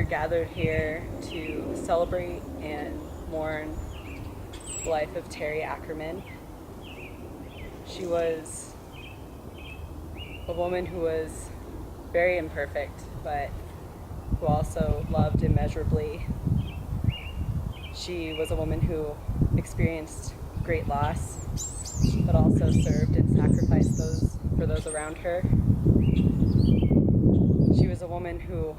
gathered here to celebrate and mourn the life of Terry Ackerman. She was a woman who was very imperfect, but who also loved immeasurably. She was a woman who experienced great loss, but also served and sacrificed for those around her. She was a woman who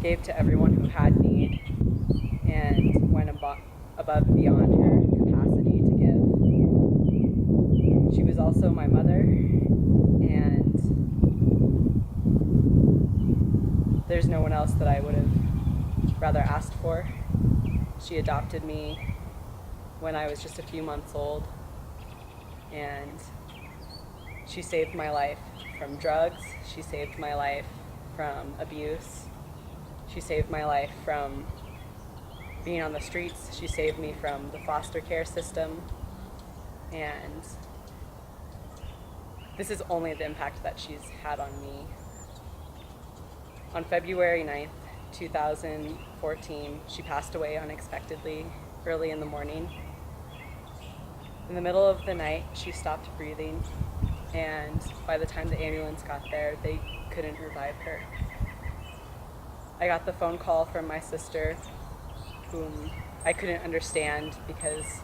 gave to everyone who had need and went above and beyond her capacity to give. She was also my mother, and there's no one else that I would have rather asked for. She adopted me when I was just a few months old, and she saved my life from drugs. She saved my life from abuse. She saved my life from being on the streets. She saved me from the foster care system. And this is only the impact that she's had on me. On February 9th, 2014, she passed away unexpectedly, early in the morning. In the middle of the night, she stopped breathing, and by the time the ambulance got there, they couldn't revive her. I got the phone call from my sister, whom I couldn't understand because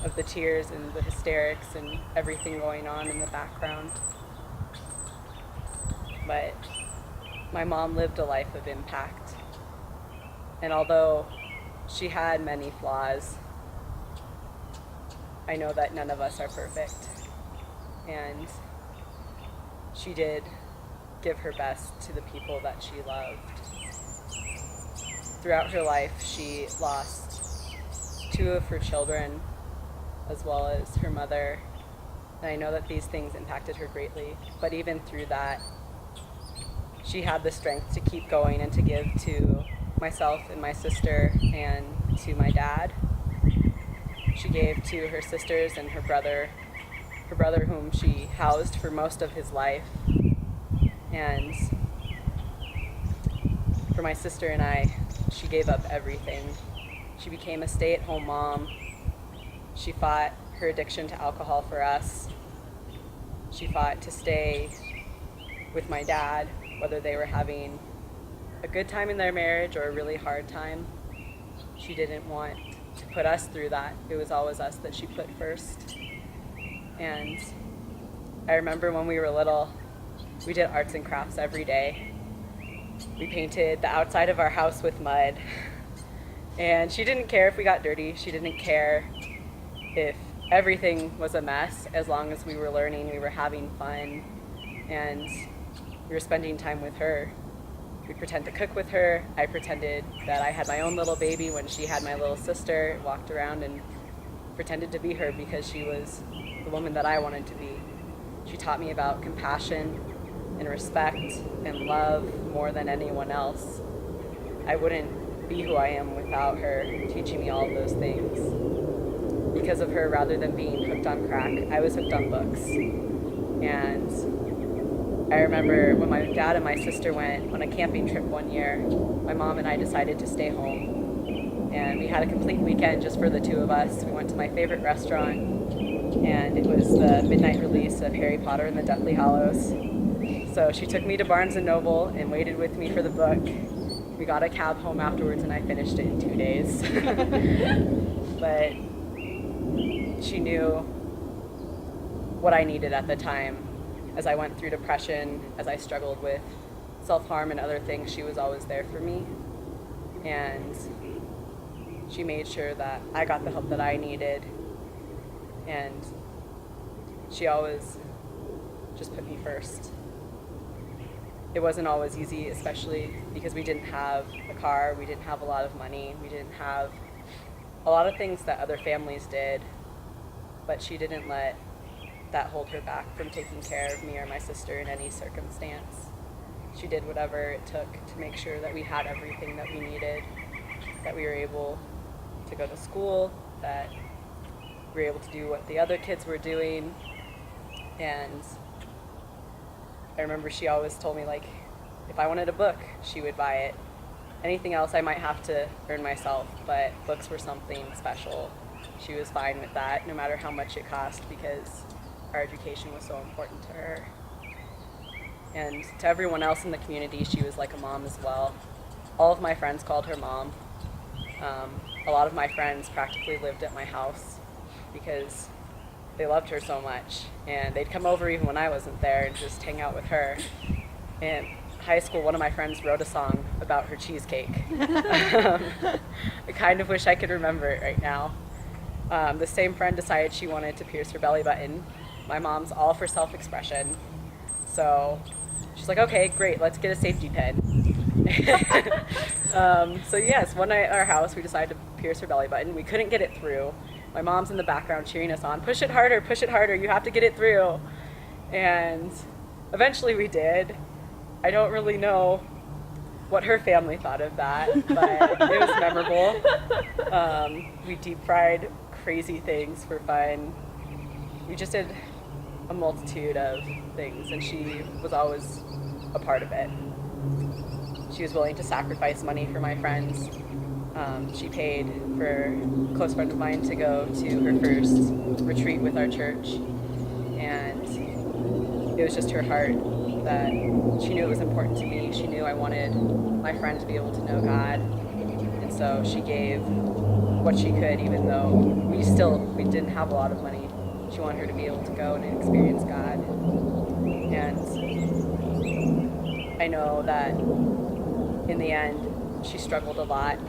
of the tears and the hysterics and everything going on in the background. But my mom lived a life of impact, and although she had many flaws, I know that none of us are perfect, and she did give her best to the people that she loved. Throughout her life, she lost 2 of her children, as well as her mother, and I know that these things impacted her greatly, but even through that, she had the strength to keep going and to give to myself and my sister and to my dad. She gave to her sisters and her brother whom she housed for most of his life. And for my sister and I, she gave up everything. She became a stay-at-home mom. She fought her addiction to alcohol for us. She fought to stay with my dad, whether they were having a good time in their marriage or a really hard time. She didn't want to put us through that. It was always us that she put first. And I remember when we were little, we did arts and crafts every day. We painted the outside of our house with mud. And she didn't care if we got dirty. She didn't care if everything was a mess, as long as we were learning, we were having fun, and we were spending time with her. We'd pretend to cook with her. I pretended that I had my own little baby when she had my little sister, walked around and pretended to be her because she was the woman that I wanted to be. She taught me about compassion and respect and love more than anyone else. I wouldn't be who I am without her teaching me all of those things. Because of her, rather than being hooked on crack, I was hooked on books. And I remember when my dad and my sister went on a camping trip one year, my mom and I decided to stay home. And we had a complete weekend just for the 2 of us. We went to my favorite restaurant, and it was the midnight release of Harry Potter and the Deathly Hallows. So she took me to Barnes & Noble and waited with me for the book. We got a cab home afterwards, and I finished it in 2 days. But she knew what I needed at the time. As I went through depression, as I struggled with self-harm and other things, she was always there for me. And she made sure that I got the help that I needed. And she always just put me first. It wasn't always easy, especially because we didn't have a car, we didn't have a lot of money, we didn't have a lot of things that other families did, but she didn't let that hold her back from taking care of me or my sister in any circumstance. She did whatever it took to make sure that we had everything that we needed, that we were able to go to school, that we were able to do what the other kids were doing. And I remember she always told me, like, if I wanted a book, she would buy it. Anything else I might have to earn myself, but books were something special. She was fine with that, no matter how much it cost, because our education was so important to her. And to everyone else in the community, she was like a mom as well. All of my friends called her mom. A lot of my friends practically lived at my house because they loved her so much. And they'd come over even when I wasn't there and just hang out with her. In high school, one of my friends wrote a song about her cheesecake. I kind of wish I could remember it right now. The same friend decided she wanted to pierce her belly button. My mom's all for self-expression. So she's like, okay, great, let's get a safety pin. So yes, one night at our house, we decided to pierce her belly button. We couldn't get it through. My mom's in the background cheering us on, push it harder, you have to get it through. And eventually we did. I don't really know what her family thought of that, but it was memorable. We deep fried crazy things for fun. We just did a multitude of things, and she was always a part of it. She was willing to sacrifice money for my friends. She paid for a close friend of mine to go to her first retreat with our church, and it was just her heart that she knew it was important to me. She knew I wanted my friend to be able to know God, and so she gave what she could, even though we didn't have a lot of money. She wanted her to be able to go and experience God. And I know that in the end, she struggled a lot.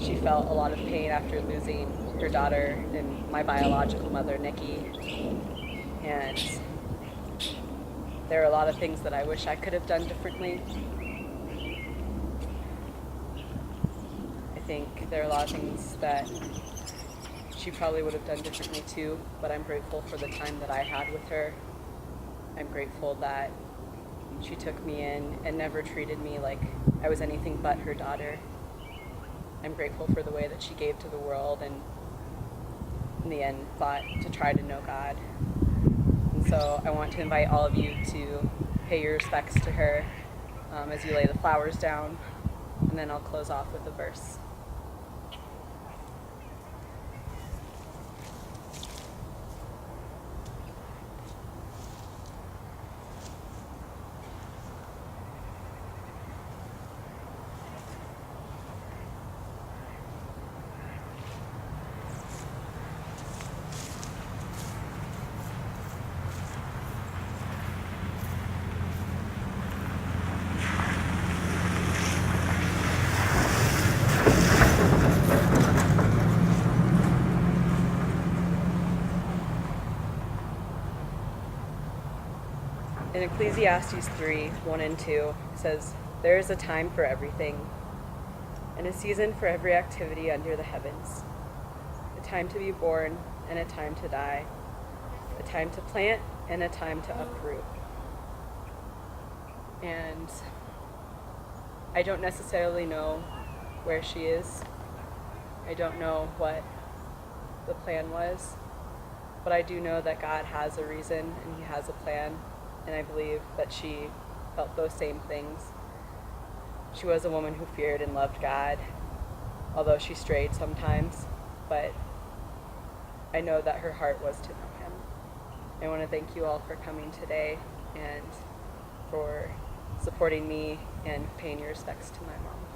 She felt a lot of pain after losing her daughter and my biological mother, Nikki. And there are a lot of things that I wish I could have done differently. I think there are a lot of things that she probably would have done differently too, but I'm grateful for the time that I had with her. I'm grateful that she took me in and never treated me like I was anything but her daughter. I'm grateful for the way that she gave to the world and in the end fought to try to know God. And so I want to invite all of you to pay your respects to her as you lay the flowers down, and then I'll close off with a verse. In Ecclesiastes 3, 1 and 2, it says, "There is a time for everything, and a season for every activity under the heavens, a time to be born and a time to die, a time to plant and a time to uproot." And I don't necessarily know where she is. I don't know what the plan was, but I do know that God has a reason and He has a plan. And I believe that she felt those same things. She was a woman who feared and loved God, although she strayed sometimes, but I know that her heart was to know Him. I want to thank you all for coming today and for supporting me and paying your respects to my mom.